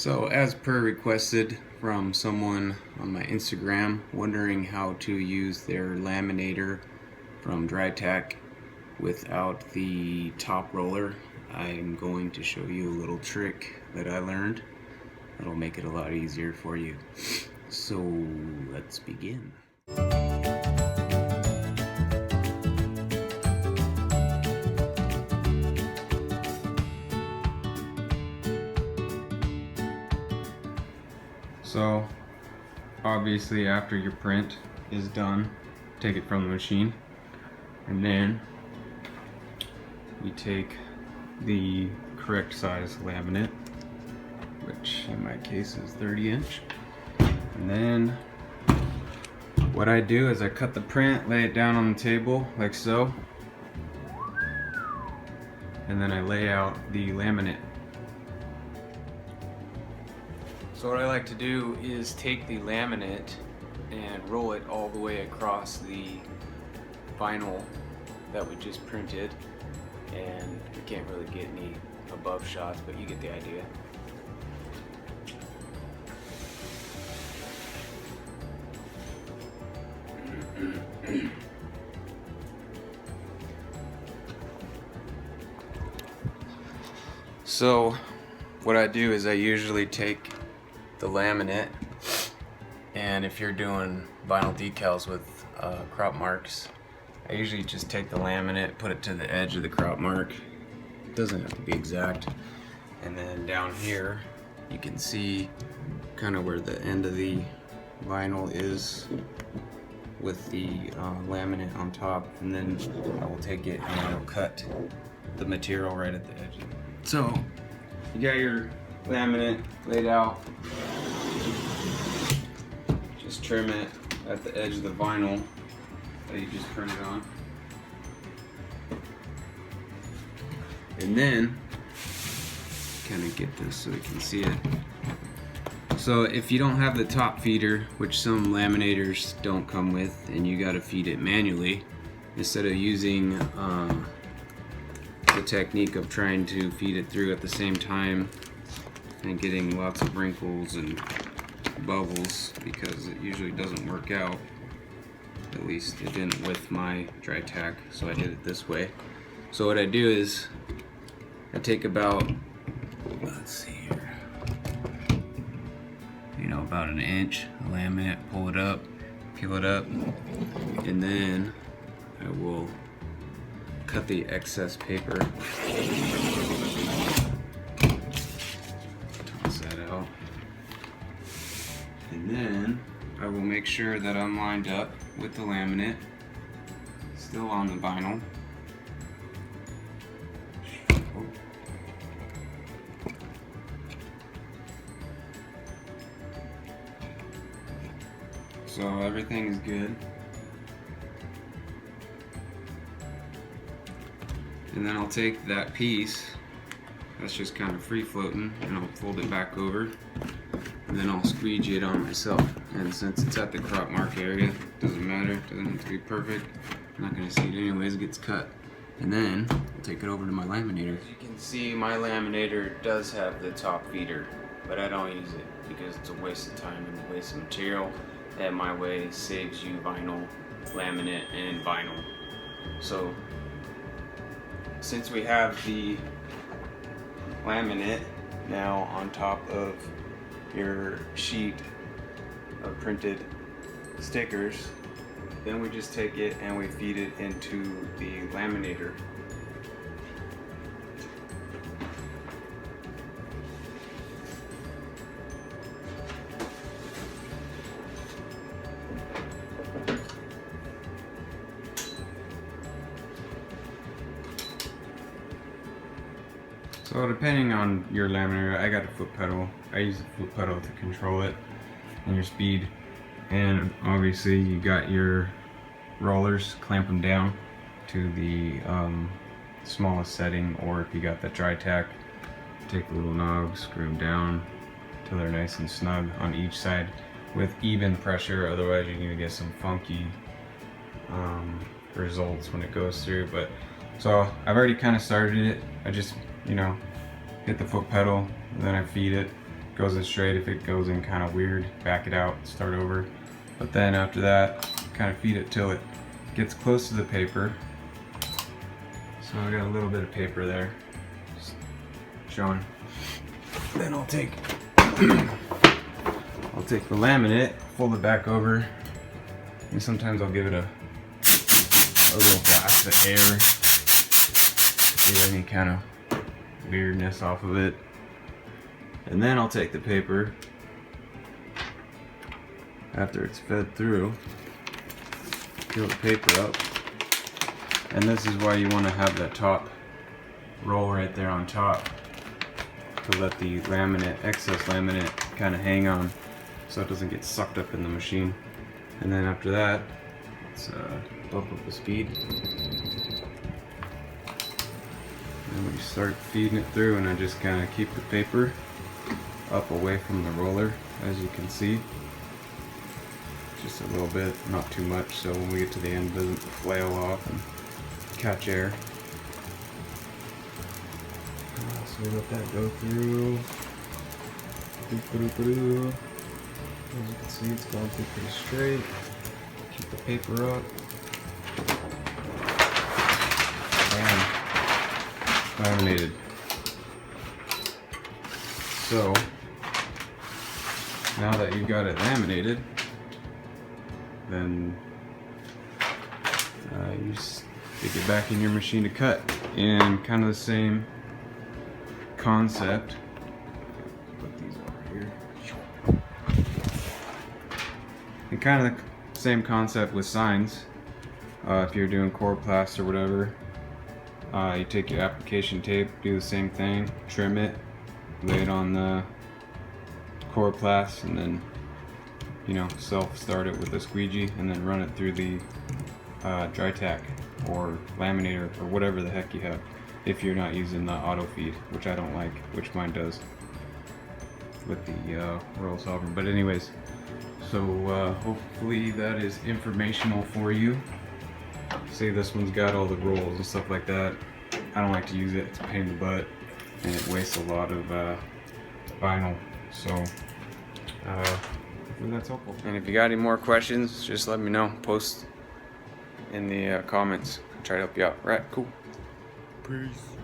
So as per requested from someone on my Instagram wondering how to use their laminator from Drytac without the top roller, I'm going to show you a little trick that I learned that'll make it a lot easier for you. So let's begin. So obviously after your print is done, take it from the machine, and then you take the correct size laminate, which in my case is 30-inch, and then what I do is I cut the print, lay it down on the table like so, and then I lay out the laminate. So what I like to do is take the laminate and roll it all the way across the vinyl that we just printed, and you can't really get any above shots, but you get the idea. So what I do is I usually take the laminate, and if you're doing vinyl decals with crop marks, I usually just take the laminate, put it to the edge of the crop mark. It doesn't have to be exact. And then down here you can see kind of where the end of the vinyl is with the laminate on top, and then I will take it and I'll cut the material right at the edge. So you got your laminate laid out, just trim it at the edge of the vinyl that you just printed on, and then kind of get this so you can see it. So if you don't have the top feeder, which some laminators don't come with, and you got to feed it manually instead of using the technique of trying to feed it through at the same time and getting lots of wrinkles and bubbles, because it usually doesn't work out. At least it didn't with my Drytac, so I did it this way. So what I do is I take about, let's see here, about an inch of laminate, pull it up, peel it up, and then I will cut the excess paper. And then I will make sure that I'm lined up with the laminate, still on the vinyl. So everything is good. And then I'll take that piece that's just kind of free floating, and I'll fold it back over, and then I'll squeegee it on myself. And since it's at the crop mark area, doesn't matter, doesn't have to be perfect. I'm not gonna see it anyways, it gets cut. And then I'll take it over to my laminator. As you can see, my laminator does have the top feeder, but I don't use it because it's a waste of time and a waste of material. That my way saves you vinyl, laminate, and vinyl. So since we have the laminate now on top of your sheet of printed stickers, then we just take it and we feed it into the laminator. So depending on your laminator, I got a foot pedal. I use the foot pedal to control it and your speed. And obviously you got your rollers, clamp them down to the smallest setting, or if you got the Drytac, take the little knobs, screw them down till they're nice and snug on each side with even pressure, otherwise you're gonna get some funky results when it goes through. But so I've already kind of started it. I just hit the foot pedal, and then I feed it, goes in straight. If it goes in kind of weird, back it out, start over. But then after that, kind of feed it till it gets close to the paper. So I got a little bit of paper there, just showing. Then I'll take the laminate, fold it back over, and sometimes I'll give it a little blast of air, get any kind of weirdness off of it. And then I'll take the paper, after it's fed through, peel the paper up. And this is why you want to have that top roll right there on top, to let the laminate, excess laminate, kind of hang on so it doesn't get sucked up in the machine. And then after that, let's bump up the speed. And we start feeding it through, and I just kind of keep the paper up away from the roller, as you can see. Just a little bit, not too much, so when we get to the end it doesn't flail off and catch air. So we let that go through. As you can see, it's going through pretty straight. Keep the paper up. And laminated. So now that you've got it laminated, then you stick it back in your machine to cut. And kind of the same concept. Put these over here. And kind of the same concept with signs. If you're doing coroplast or whatever, you take your application tape, do the same thing, trim it, lay it on the coroplast, and then, you know, self-start it with a squeegee, and then run it through the Drytac or laminator or whatever the heck you have, if you're not using the auto feed, which I don't like, which mine does with the roll solver. But anyways, so hopefully that is informational for you. See, this one's got all the rolls and stuff like that. I don't like to use it, it's a pain in the butt, and it wastes a lot of vinyl. So hopefully that's helpful. And if you got any more questions, just let me know. Post in the comments. I'll try to help you out. Right, cool. Peace.